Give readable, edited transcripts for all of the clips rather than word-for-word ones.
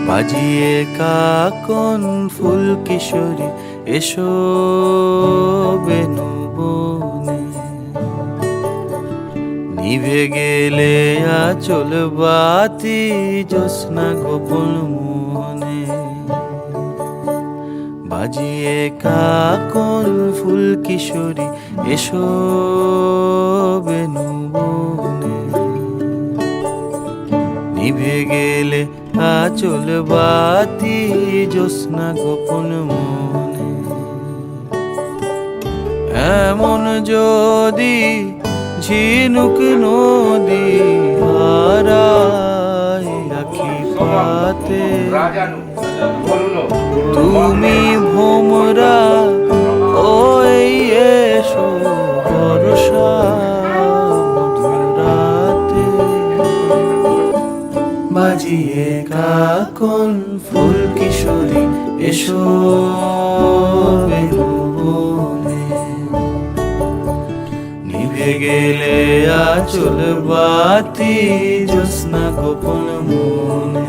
বাজিয়ে কাকন ফুল কিশোরী এসো বেনু বনে, নিভে গেলে আচল বাতি জ্যোৎস্না গোপন মনে। বাজিয়ে কাকন ফুল কিশোরী এসো বেনু বনে, নিভে গেলে আচল বাতি জ্যোৎস্না গোপন মনে। এমন যদি ঝিনুক নদী হারায় আখি পাতে, তুমি ভোমরা ওই এসো বর্ষা মধুরাতে। বাজিয়ে কাকন ফুল কিশোরী এসো বেনু বনে, নিভে গেলে আচল বাতি জ্যোৎস্না গোপন মনে।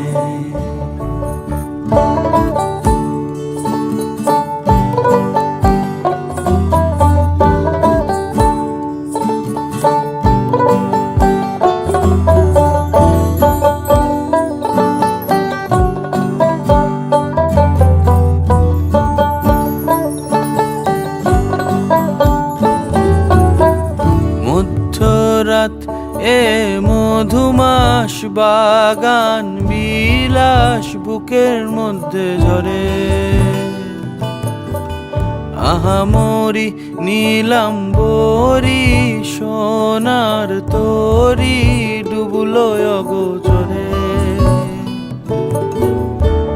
মধ্যরাত এ মধুমাস বাগান বিলাস বুকের মধ্যে ঝরে, আহামরি নীলাম্বরী সোনার তরি ডুবলো অগোচরে।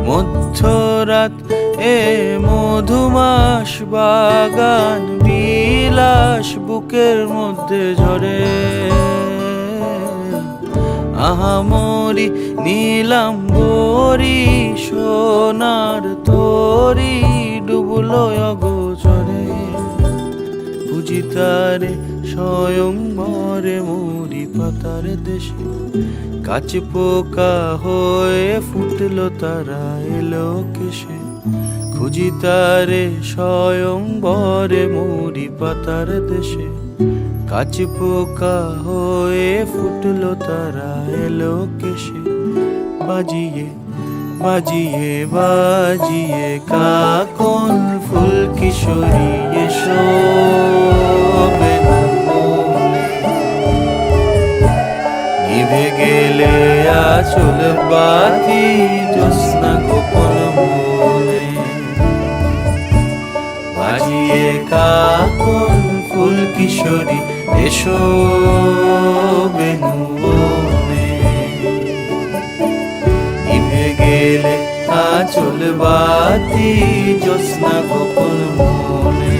মধ্যরাত এ মধুমাস বাগান বিলাস বুকের মধ্যে ঝরে, আহামরি নীলাম্বরী সোনার তরি ডুবলো অগোচরে। বুঝি তারে স্বয়ংবরে মরি পাতার দেশে, কাছ পোকা হয়ে ফুটলো তারা এলো কেশে। খুঁজি তারে স্বয়ংবরে মরি পাতার দেশে, কাছ পোকা হয়ে ফুটলো তারা এলো কেশে। বাজিয়ে বাজিয়ে বাজিয়ে কাকন ফুল কিশোরী এসো বেনু বনে, নিভে গেলে আচল বাতি জ্যোৎস্না গোপন মনে। বাজিয়ে কাকন ফুল কিশোরী এসো বেনু বনে, নিভে গেলে আচল বাতি জ্যোৎস্না গোপন মনে।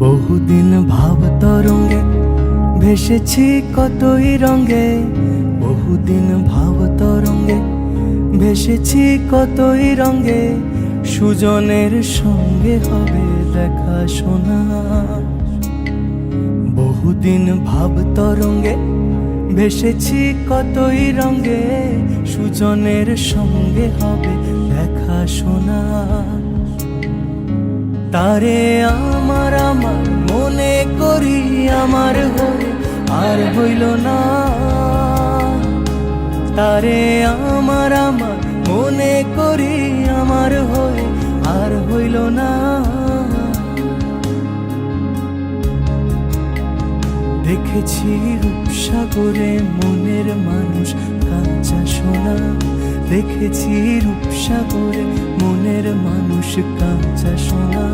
বহুদিন ভাব তরঙ্গে ভেসেছি কতই রঙে, বহুদিন ভাব তরঙ্গে ভেসেছি কতই রঙে। সুজনের সঙ্গে হবে দেখা শোনা, বহুদিন ভাব তরঙ্গে ভেসেছি কতই রঙে। সুজনের সঙ্গে হবে দেখা শোনা। তারে আমার আমার মনে করি আমার হয়ে আর হইল না, তারে আমার আমার মনে করি আমার হয়ে আর হইল না। দেখেছি রূপসাগরে মনের মানুষ কাঁচা সোনা, দেখেছি রূপসাগরে মনের মানুষ কাঁচা সোনা।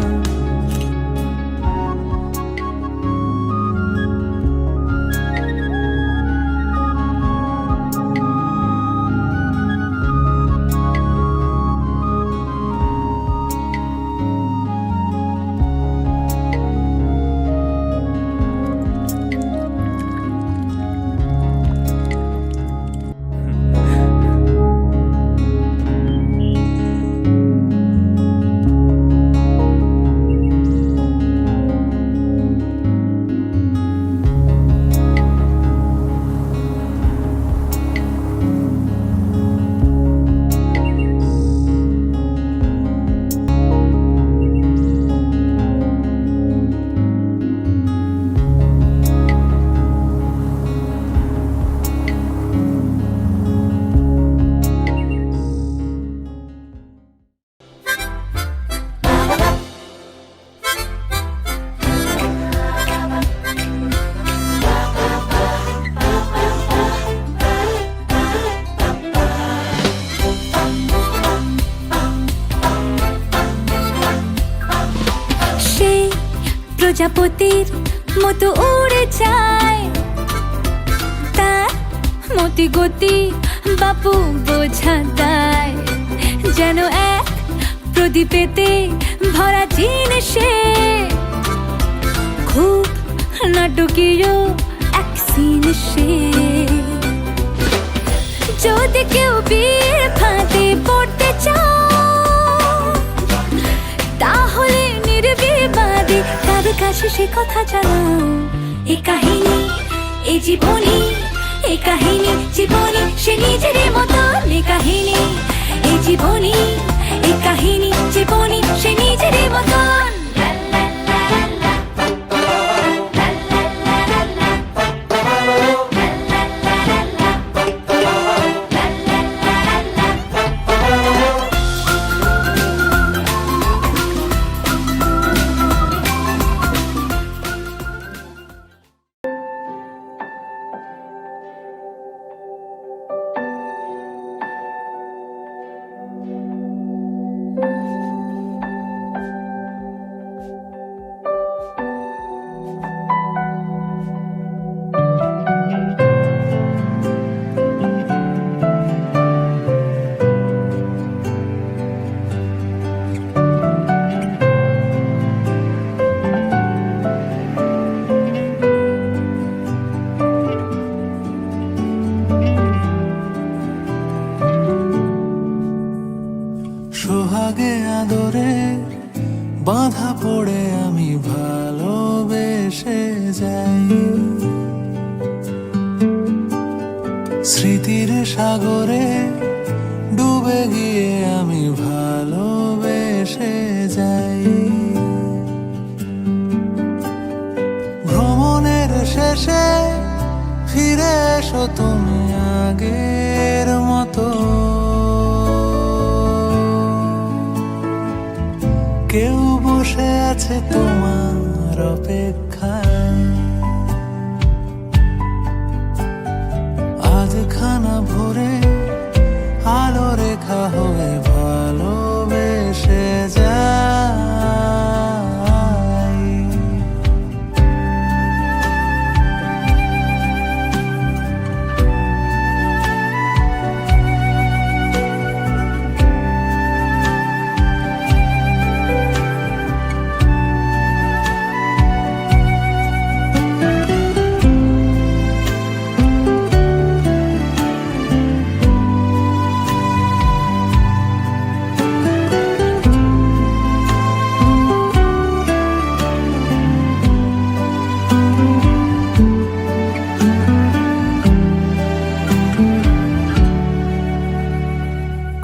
প্রজাপতির মতো উড়ে যায়, তার মতি গতি বাপু বোঝা দেয়। যেন এক প্রদীপেতে ভরা জিনিসে খুব নাটকীয় এক সিন সে। যদি কেউ বীর ফাঁদে পড়তে চাও, তাহলে নির্বিবাদে তার কাছে সে কথা জানাও। এ কাহিনী এ জীবনী, এ কাহিনী জীবনী সে নিজের মতন। এ কাহিনী এ জীবনী, এ কাহিনী জীবনী সে নিজের মতন। সোহাগে আদরে বাঁধা পড়ে আমি ভালোবেসে যাই, স্মৃতির সাগরে ডুবে গিয়ে আমি ভালোবেসে যাই। ভ্রমণের শেষে ফিরে এসো তুমি আগের মতো। কেউ বসে আছে তোমার অপেক্ষায়, আজ খানা ভরে আলো রেখা হয়ে ভালোবেসে যাই।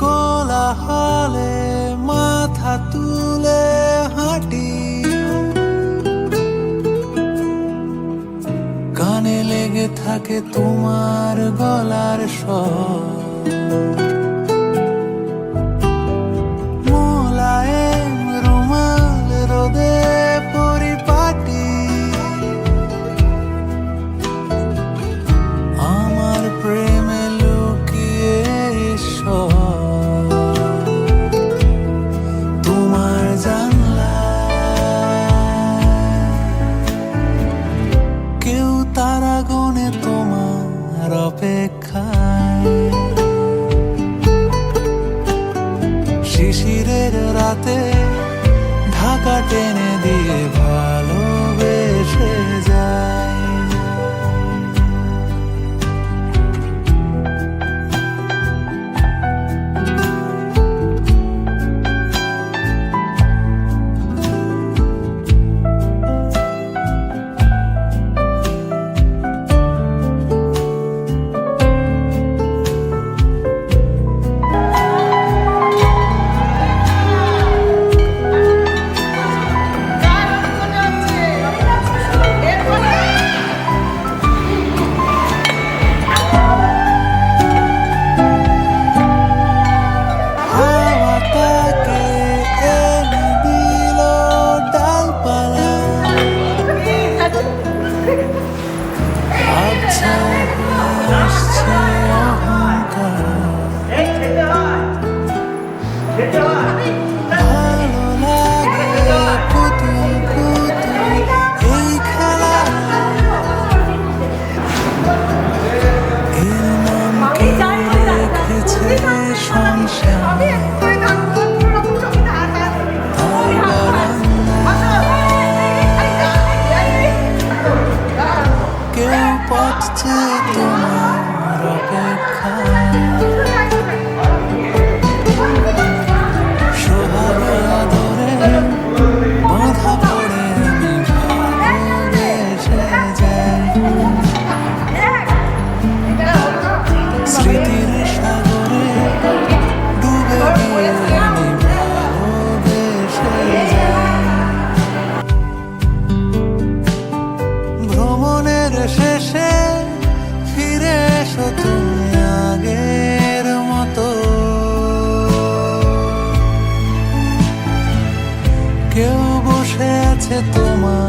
কোলাহলে মাথা তুলে হাঁটি, কানে লেগে থাকে তোমার গলার স্বর। মোলায়েম রুমাল রোদে পরিপাটি,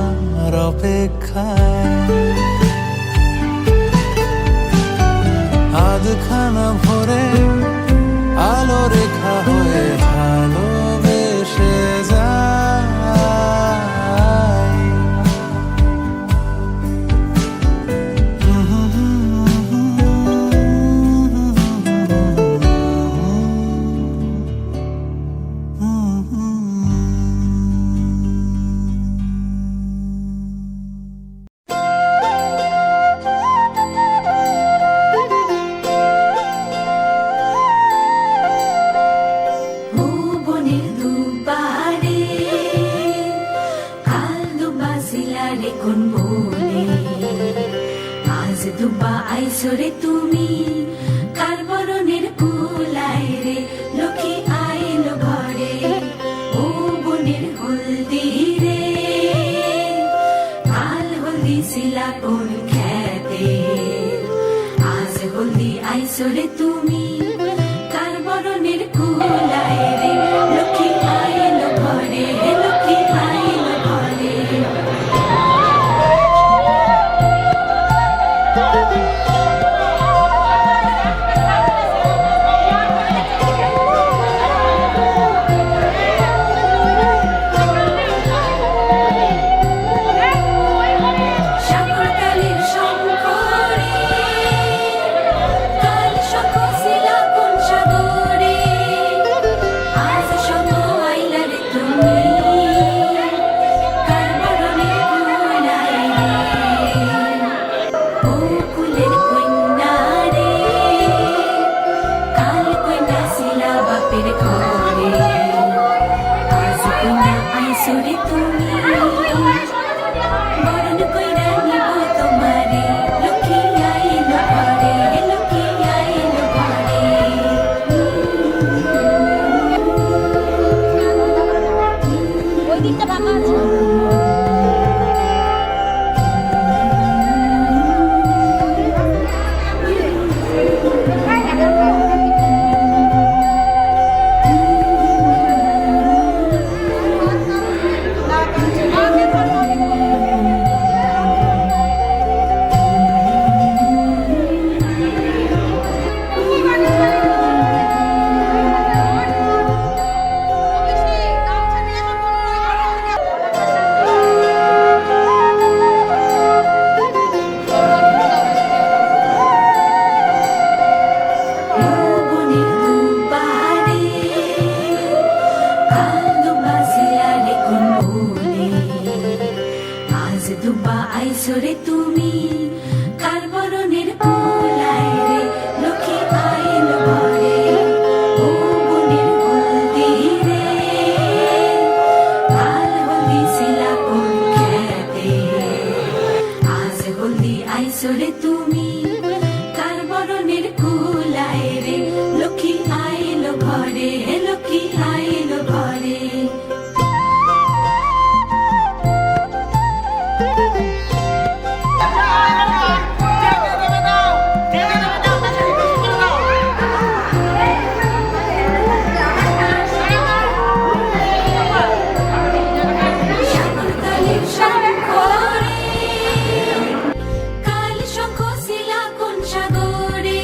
তোমার অপেক্ষায় আধখানা ভরে আলো রেখা হয়ে ভালোবেসে যায় ও বনের দুপারে কাল দুবা সিলারে কোন বনে আজ দুবা আইসরে তুমি কার বরণের কুলায় রে লক্ষ্মী আইলো ঘরে ও বনের হলদি রে কাল হলদি সিলা কোন খেতে আজ হলদি আইসরে তুমি কার বরণের কুলায় রে লক্ষ্মী আইলো ঘরে লক্ষ্মী আইলো ঘরে সাগরকালের শঙ্করে কাল শঙ্খ শিলা কোন সাগরে আজ শঙ্খ আইলা রে তুমি কার বরণের কুলায় রে ও কুলের কন্যা রে কাল কন্যা শিলা বাপের ঘরে আজ কন্যা আইসরে তুমি বরণ কইরা নিব তোমারে লক্ষ্মী আইলো ঘরে লক্ষ্মী আইলো ঘরে ওই দিকটা ফাঁকা আছে ও বনের দুপারে কাল দুবা সিলারে কোন বনে আজ দুবা আইসরে তুমি কার বরণের কুলায় রে লক্ষ্মী আইলো ঘরে ও বনের হলদি রে কাল হলদি শিলা কোন খেতে আজ হলদি আইসরে তুমি কার বরণের কুলায় রে লক্ষ্মী আইলো ঘরে লক্ষ্মী আইলো ঘরে সাগরকালের শঙ্করে কাল শঙ্খ শিলা কোন সাগরে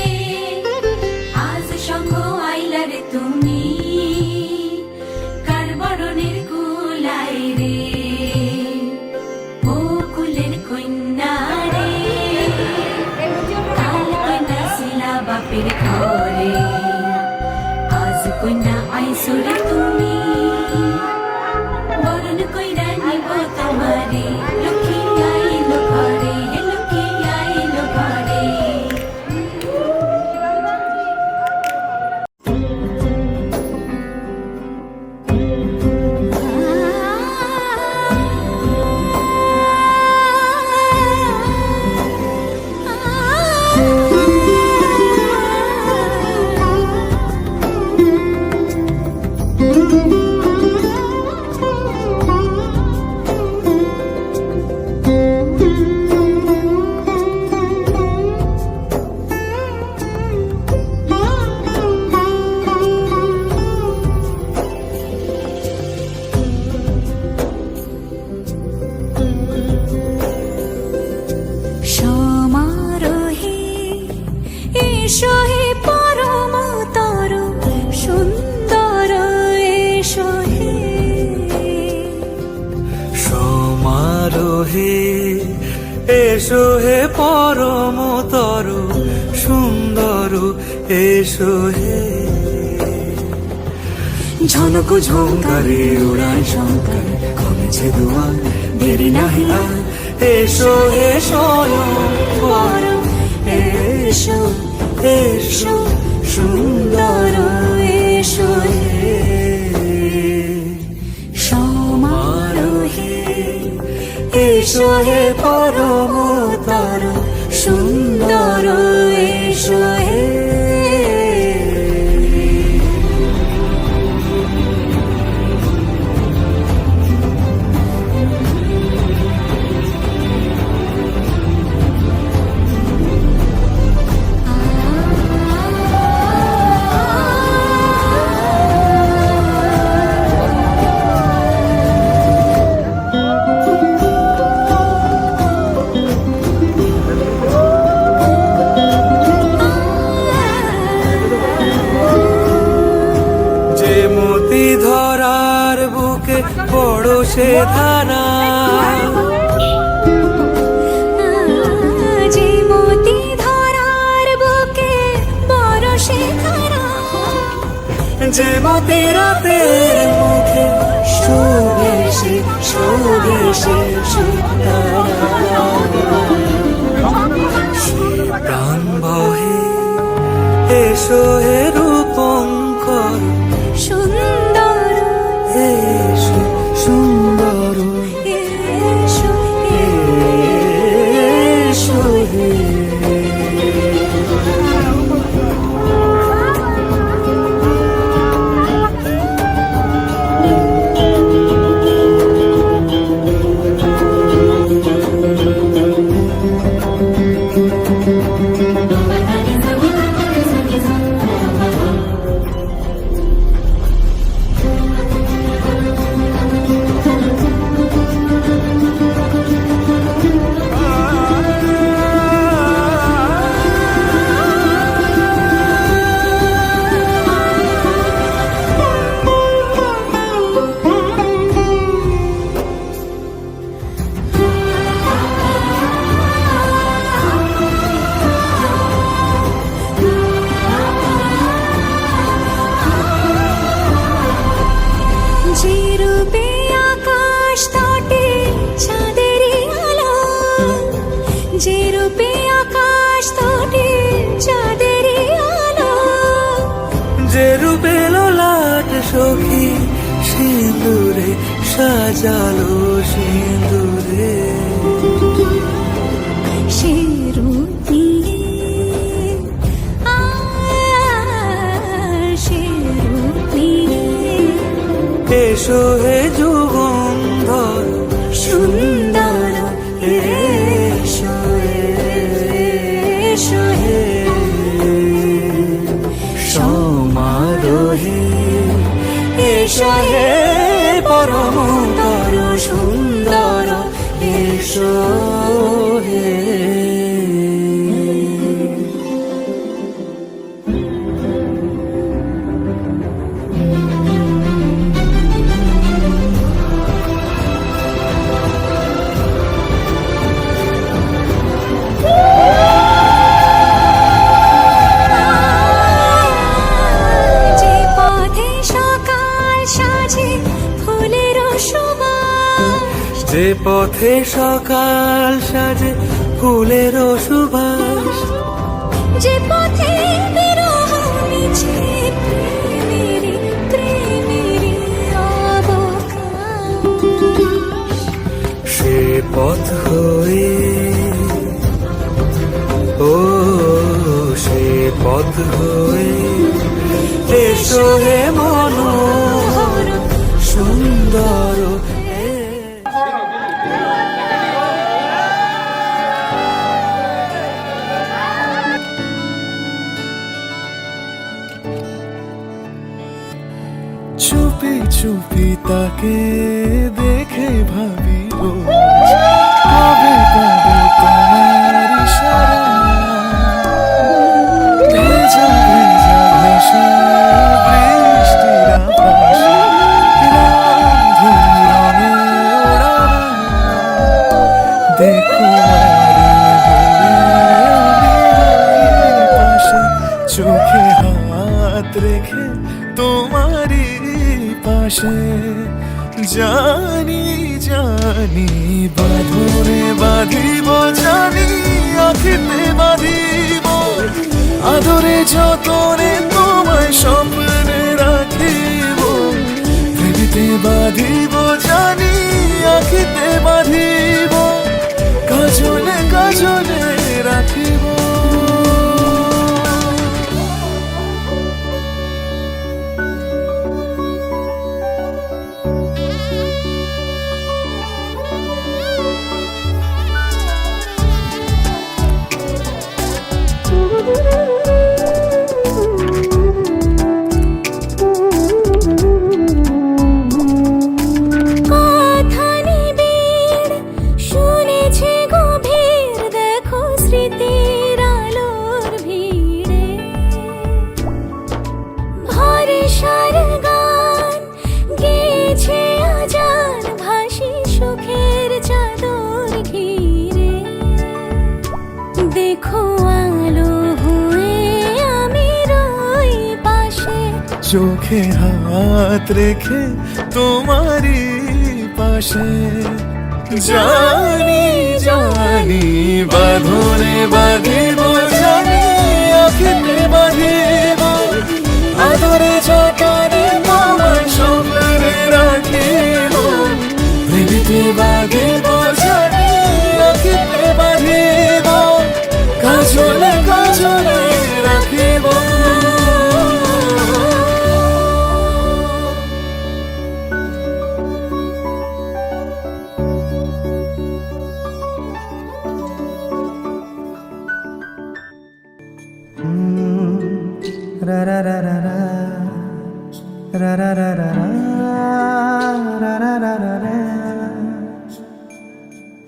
আজ শঙ্খ আইলা রে তুমি কার বরণের কুলায় রে ও কুলের কন্যা রে কাল কন্যা শিলা বাপের ঘরে আজ কন্যা আইসরে তুমি বরণ কইরা নিব তোমারে লক্ষ্মী আইলো ঘরে লক্ষ্মী আইলো ঘরে এসো হে পরমতর সুন্দর এসো হে সমারোহে এসো হে পরমতর সুন্দর এসো হে ঝনক ঝঙ্কারে উড়ায় শঙ্কর কমেছে দুয়ার দেরি নাহি আর এসো হে স্বয়ং এসো এসো সুন্দর এসো হে সমারোহে এসো হে পরমতর সুন্দর এসো হে ধরার বুকে পড়োশে ধারা যে মতি ধরার বুকে বরষে ধারা যে মতি রাতের মুখে সুদেশে সুদেশে প্রাণ বহে এসো হে রূপঙ্কর সুন্দর এসো সুন্দর এসো এসো হে যে রূপে আকাশ তটে চাঁদেরই আলো যে রূপে আকাশ তটে চাঁদেরই আলো যে রূপে ললাট সখী সিঁদুরে সাজালো সিঁদুরে সে রূপ নিয়ে সে রূপ নিয়ে এসো হে যুগন্ধর সুন্দর এসো এসো হে সমারোহে এসো হে পরমতর সুন্দর এসো হে যে পথে সকাল সাজে ফুলের সুবাস যে পথে সকাল সাজে ফুলের সুবাস যে পথে বিরহ মিছে প্রেমেরই প্রেমেরই অবকাশ সে পথ হয়ে ও সে পথ হয়ে এসো হে মনোহর সুন্দর চুপি চুপি তাকে দেখে ভাবি রোজ, কবে পাবো তোমার ইশারা। দেখো আমি পাশে, চোখে হাত রেখে তোমারই পাশে। জানি জানি বাঁধনে বাঁধিব, জানি আঁখেতে বাঁধিব, আদরে যতনে তোমায় স্বপ্নে রাখিব। প্রেমেতে বাঁধিব, জানি আঁখেতে বাঁধিব, কাজলে কাজলে রাখিব। কথা নিবিড় শুনেছে গভীর, দেখো স্মৃতির আলোর ভিড়ে। ভরসার গান গেয়েছে আজান, ভাসি সুখের চাদর ঘিরে। দেখো আলো হয়ে আমি রই পাশে, চোখে হাত রেখে তোমারই পাশে। জানি জানি বাঁধনে বাঁধিব, জানি আঁখেতে বাঁধিব, আদরে যতনে তোমায় স্বপ্নে রাখিব। প্রেমেতে বাঁধিব, জানি আঁখেতে বাঁধিব, কাজলে কাজলে রাখিব। রা রা রা রা রা রা রা রা রা রা রা রা রা রা।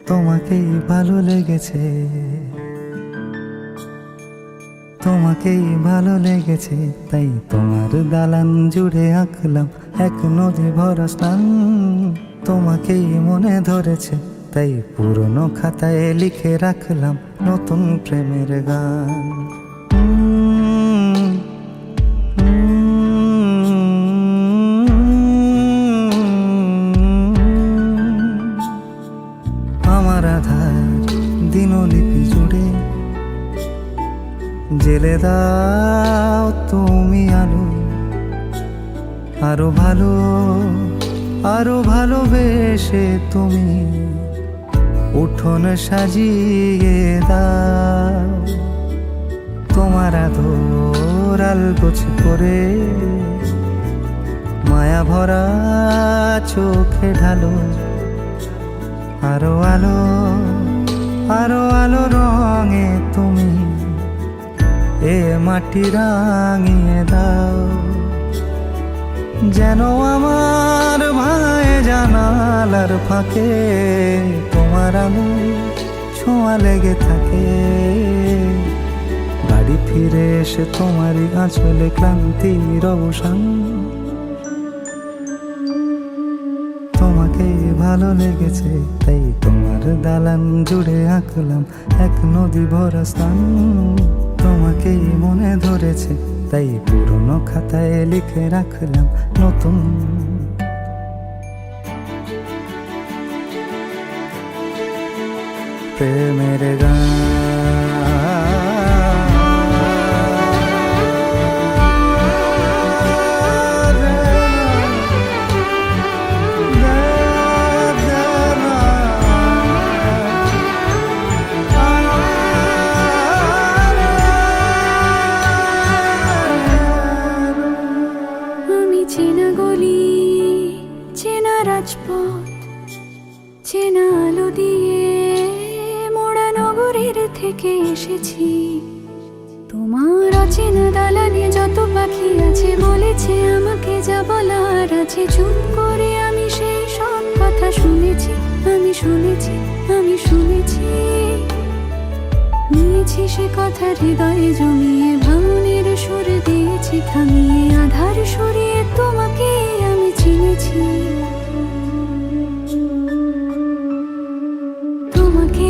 তোমাকেই ভালো লেগেছে, তোমাকেই ভালো লেগেছে, তাই তোমার দালান জুড়ে আঁকলাম এক নদী ভরা স্নান। তোমাকেই মনে ধরেছে, তাই পুরনো খাতায় লিখে রাখলাম নতুন প্রেমের গান। আমার আধার দিনলিপি জুড়ে জেলে দাও তুমি আলো, আরো ভালো আরো ভালোবেসে তুমি উঠোন সাজিয়ে দাও। তোমার আদর আলগোছ করে মায়া ভরা চোখে ঢালো, আরো আলো আরো আলো রঙে তুমি এ মাটি রাঙিয়ে দাও। যেন আমার ভাই জানালার ফাঁকে তোমার আলো ছোঁয়া লেগে থাকে। বাড়ি ফিরে এসে তোমারই আঁচলে ক্লান্তির অবসান। তোমাকেই ভালো লেগেছে, তাই তোমার দালান জুড়ে আঁকলাম এক নদী ভরা স্থান। তোমাকেই মনে ধরেছে, তাই পুরনো খাতায় লিখে রাখলাম নতুন প্রেমের গান। চেনা গলি, চেনা রাজপথ, চেনা আলো দিয়ে মোড়া নগরের থেকে এসেছি। তোমার অচেনা দালানে যত পাখি আছে বলেছে আমাকে যা বলার আছে। চুপ করে আমি সেই সব কথা শুনেছি, আমি শুনেছি, আমি শুনেছি। নিয়েছি সে কথা হৃদয়ে জমিয়ে, ভাঙনের সুর দিয়েছি থামিয়ে, আধার সরিয়ে তোমাকে আমি চিনেছি। তোমাকে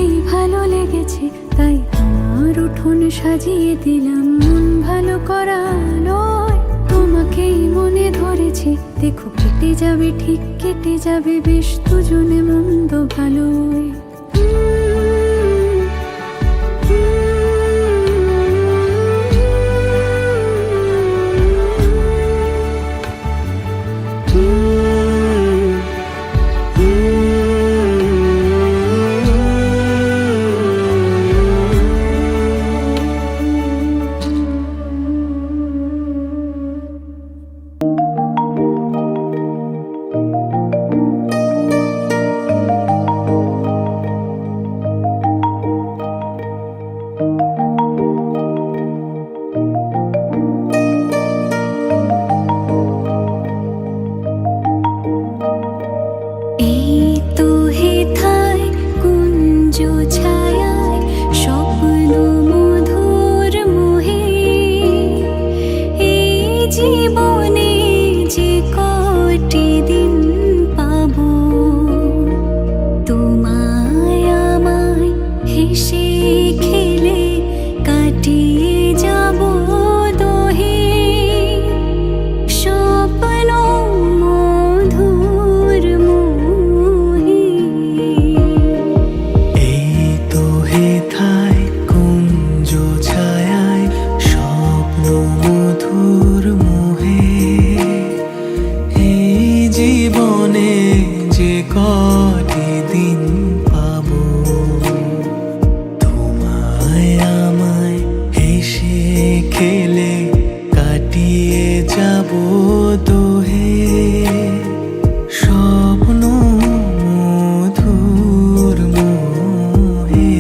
লেগেছে, তাই তোমার উঠোন সাজিয়ে দিলাম মন ভালো করা আলোয়। তোমাকেই মনে ধরেছে, দেখো কেটে যাবে, ঠিক কেটে যাবে বেশ দুজনে মন্দ ভালোয়। জীবনে যে কটি দিন পাবো, তোমায় আমায় হেসে খেলে কাটিয়ে যাব দোহে স্বপ্ন মধুর মোহে। এই তো হেথায় কুঞ্জ ছায়ায় স্বপ্ন মধুর মোহে, এই জীবনে যে কটি দিন পাবো, তোমায় আমায় হেসে খেলে কাটিয়ে যাব দোহে স্বপ্ন মধুর মোহে।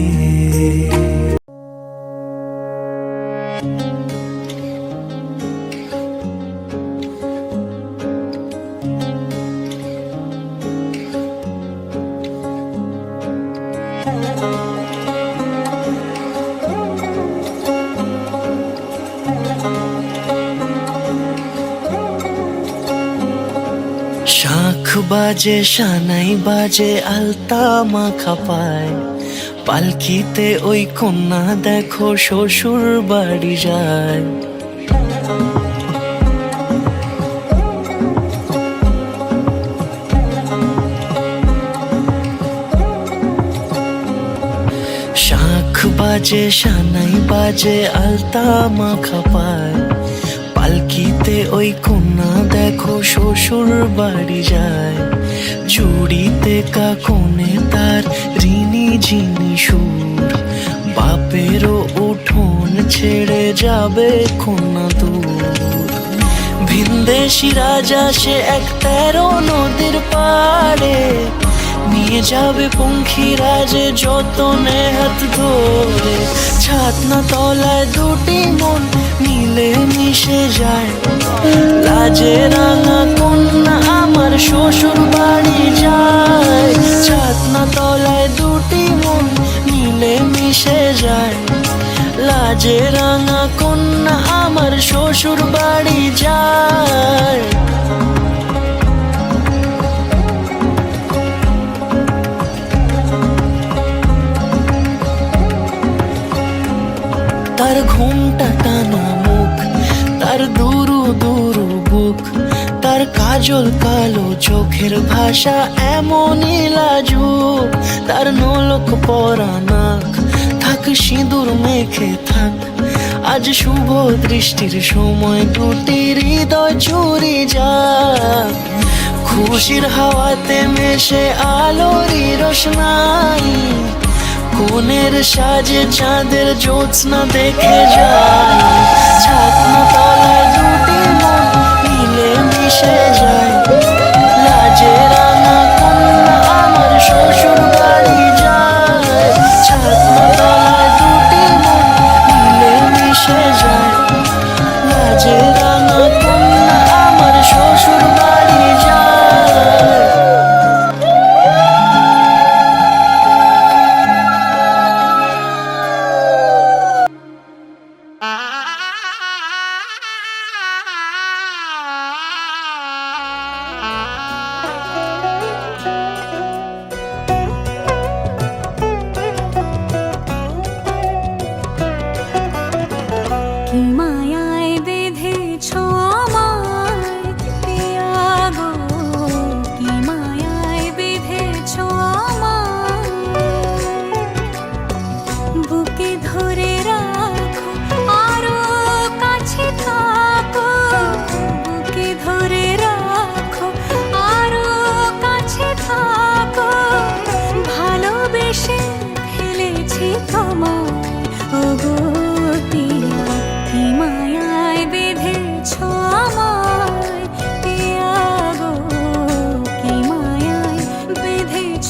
শাঁখ বাজে, সানাই বাজে, আলতা মাখা পায়, পালকিতে ওই কন্যা দেখো শ্বশুর বাড়ি যায়। শাঁখ বাজে, সানাই বাজে, আলতা মাখা পায়, পালকিতে ওই কন্যা দেখো শ্বশুর বাড়ি যায়। চুড়িতে কাকনে তার ঋণী ঝিনি সুর, বাপেরও উঠোন ছেড়ে যাবে কন্যা দূর। ভিনদেশি রাজা সে এক 13 নদীর পাড়ে, নিয়ে যাবে পঙ্খিরাজে যতনে হাত ধরে। ছাতনা তলায় দুটি মন মিলে মিশে যায়, লাজে রাঙা কন্যা আমার শ্বশুর বাড়ি যায়। ছাতনা তলায় দুটি মন মিলে মিশে যায়, লাজে রাঙা কন্যা আমার শ্বশুর বাড়ি যায়। তার ঘুমটা টানা মুখ, তার দুরু দুরু বুক, তার কাজল কালো চোখের ভাষা এমনই লাজুক। তার নোলক পরা নাক, থাক সিঁদুর মেখে থাক, আজ শুভ দৃষ্টির সময় দুটি হৃদয় চুরি যাক। খুশির হাওয়াতে মেশে আলোরই রোশনাই, কোণের সাজে চাঁদের জ্যোৎস্না দেখে যায়। ছাতনা তলায় দুটি মন মিলে মিশে যায়, লাজে রাঙা কন্যা আমার শ্বশুর বাড়ি যায়। ছাতনা তলায় দুটি মন মিলে মিশে যায়, লাজে রাঙা কন্যা আমার শ্বশুর বাড়ি যায়। তোমায় ওগো পিয়া, কি মায়ায় বেঁধেছ আমায় পিয়া গো, কি মায়ায় বেঁধেছ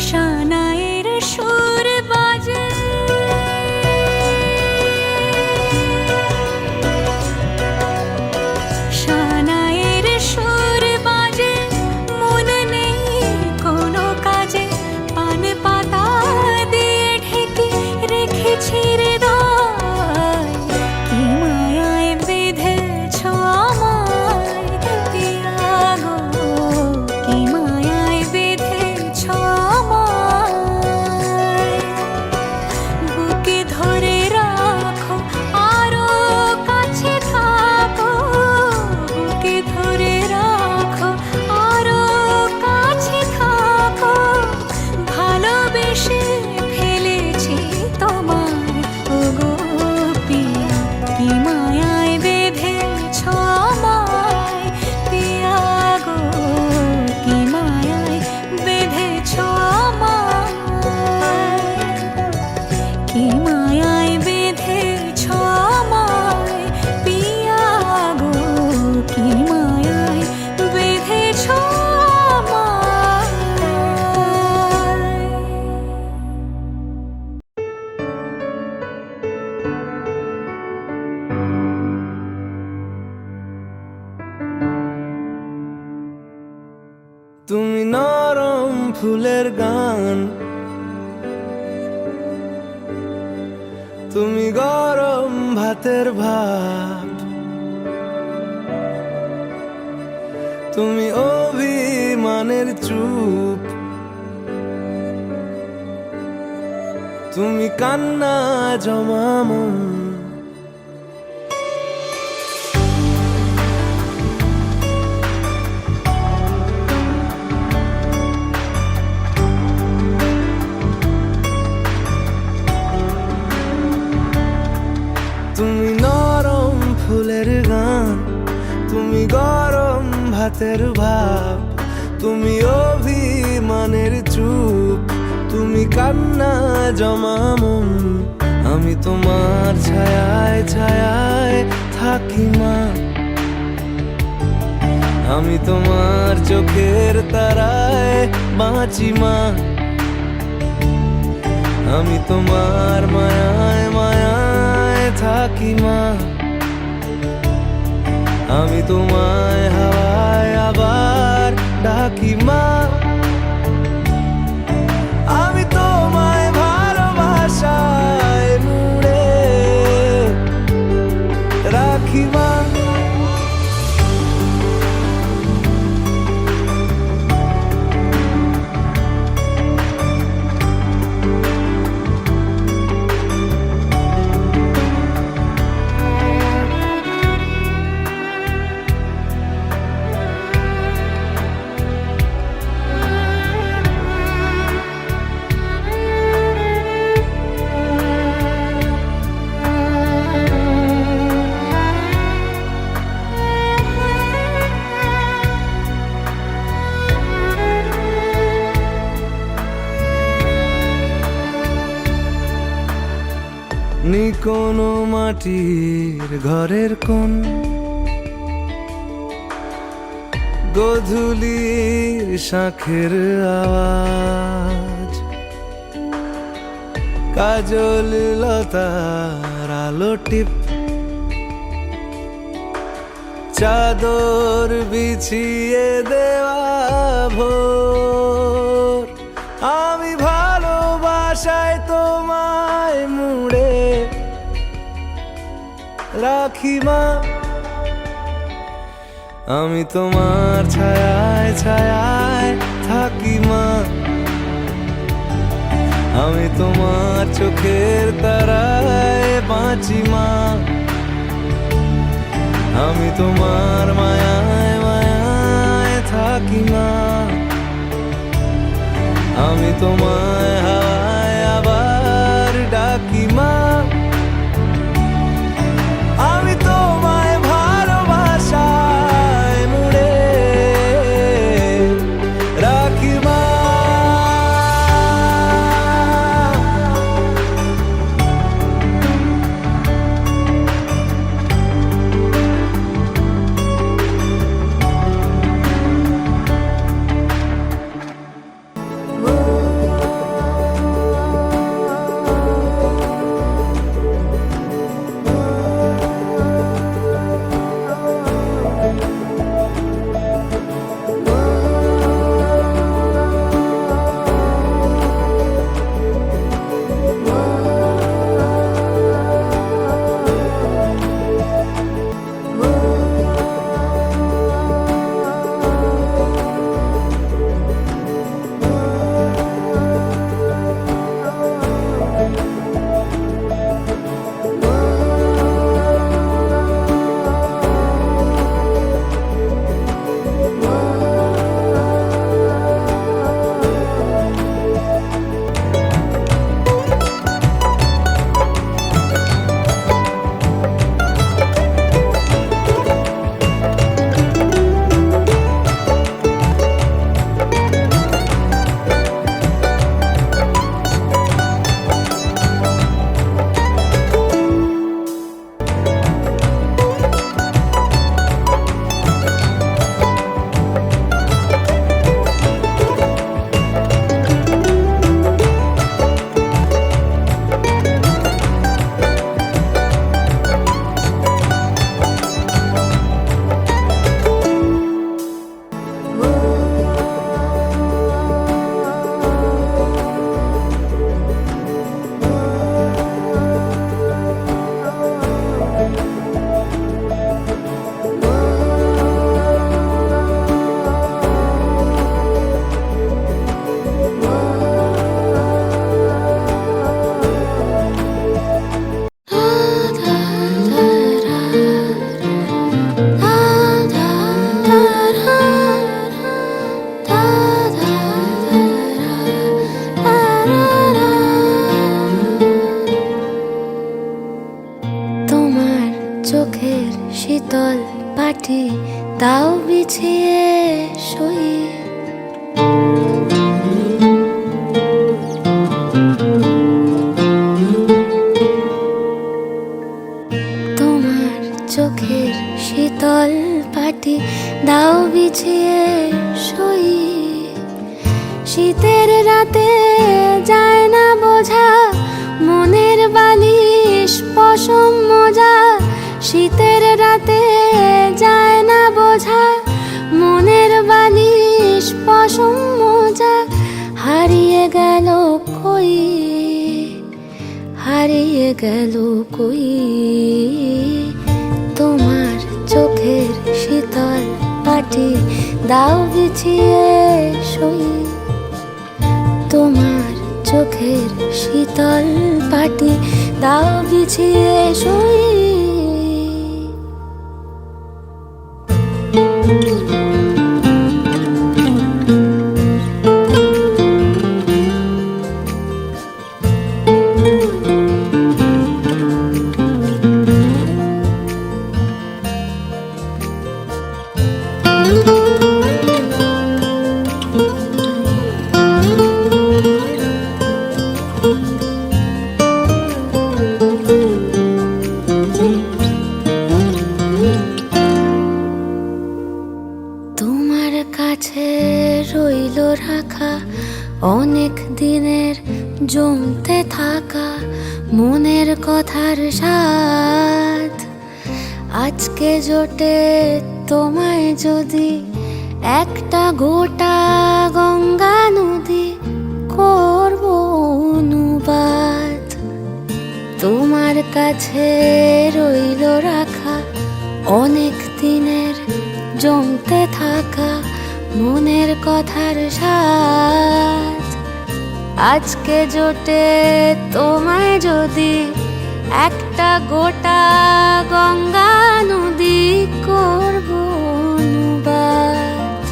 শানায়ের সুর বাজে, শানায়ের সুর বাজে, মন নেই কোনো কাজে, পান পাতা দিয়ে ঢেকে রেখেছি হৃদয়, কি মায়ায় বেঁধেছ আমায় পিয়া গো, কি মায়ায় বেঁধেছ আমায়। বুকে ধরে রাখো আরো কাছে থাকো, বুকে ধরে রাখো আরো কাছে থাকো, ভালোবেসে ফেলেছি তোমায় ওগো পিয়া, কি মায়ায় বেঁধেছ আমায় পিয়া গো, কি মায়ায় বেঁধেছ আমায়, কি মায়ায় বেঁধেছ আমায় পিয়া গো, কি মায়ায় বেঁধেছ আমায়। তুমি নরম ফুলের গান, তুমি গরম ভাতের ভাত, তুমি অভিমানের চুপ, তুমি কান্না জমা মন, তুমি নরম ফুলের গান, তুমি গরম ভাতের ভাব, তুমি অভিমানের চুপ, তুমি কান্না জমা মন, আমি তোমার ছায়ায় ছায়ায় থাকি মা, আমি তোমার চোখের তারায় বাঁচি মা, আমি তোমার মায়ায় মায়ায় থাকি মা, আমি তোমায় হাওয়ায় আবার ডাকি মা, আমি তোমায় ভালোবাসায় মুড়ে রাখি মা। নি কোনো মাটির ঘরের কোন, গোধূলির শাঁখের আওয়াজ, কাজল লতার আলো টিপ, চাদর বিছিয়ে দেওয়া ভোর, আমি ভালোবাসায় তোমায় মুড়ে রাখি মা, আমি তোমার ছায়ায় ছায়ায় থাকি মা, আমি তোমার চোখের তারায় বাঁচি মা, আমি তোমার মায়ায় মায়ায় থাকি মা, আমি তোমায় হাওয়ায় আবার ডাকি। রাখি মা, আমি তোমায় ভালোবাসায় মুড়ে রাখি মা। তোমার চোখের শীতল পাটি তাও বিছিয়ে শুই, তোমার চোখের শীতল পাটি দাও বিছিয়ে শুই। শীতের রাতে যায় না বোঝা মনের বালিশ পশম মোজা, শীতের রাতে যায় না বোঝা মনের বালিশ পশম মোজা। হারিয়ে গেল কই, হারিয়ে গেল কই, তোমার চোখের শীতল পাটি দাও বিছিয়ে শুই। তোমার চোখের শীতল পাটি দাও বিছিয়ে শুই। তোমার কাছে রইল রাখা অনেক দিনের জমতে থাকা মনের কথার স্বাদ। আজকে জোটে তোমায় যদি একটা গোটা গঙ্গা নদী করব অনুবাদ। তোমার কাছে রইল রাখা অনেক দিনের জমতে থাকা মনের কথার স্বাদ। আজকে জোটে তোমায় যদি একটা গোটা গঙ্গা নদী করব অনুবাদ।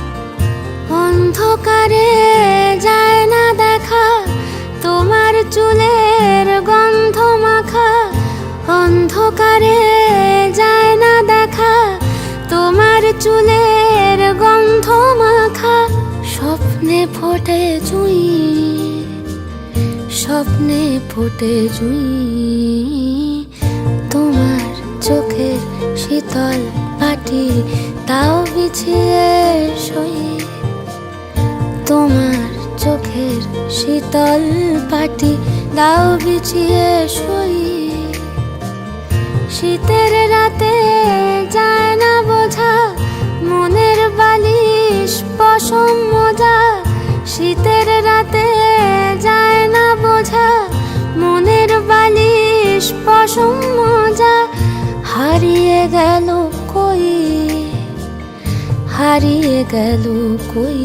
অন্ধকারে যায় না দেখা তোমার চুলের গন্ধ অন্ধকারে যায় না দেখা, তোমার চুলের গন্ধ মাখা। স্বপ্নে ফোটে জুঁই, স্বপ্নে ফোটে জুঁই, তোমার চোখের শীতল পাটি তাও বিছিয়ে শুই। তোমার চোখের শীতল পাটি দাও বিছিয়ে শুই। শীতের রাতে যায় না বোঝা, মনের বালিশ পশম মোজা। শীতের রাতে যায় না বোঝা, মনের বালিশ পশম মোজা। হারিয়ে গেল কই, হারিয়ে গেল কই,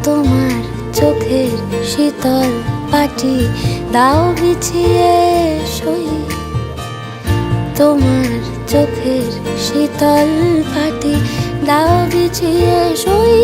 তোমার চোখের শীতল পাটি দাও বিছিয়ে শুই। তোমার চোখের শীতল পাটি দাও বিছিয়ে শুই।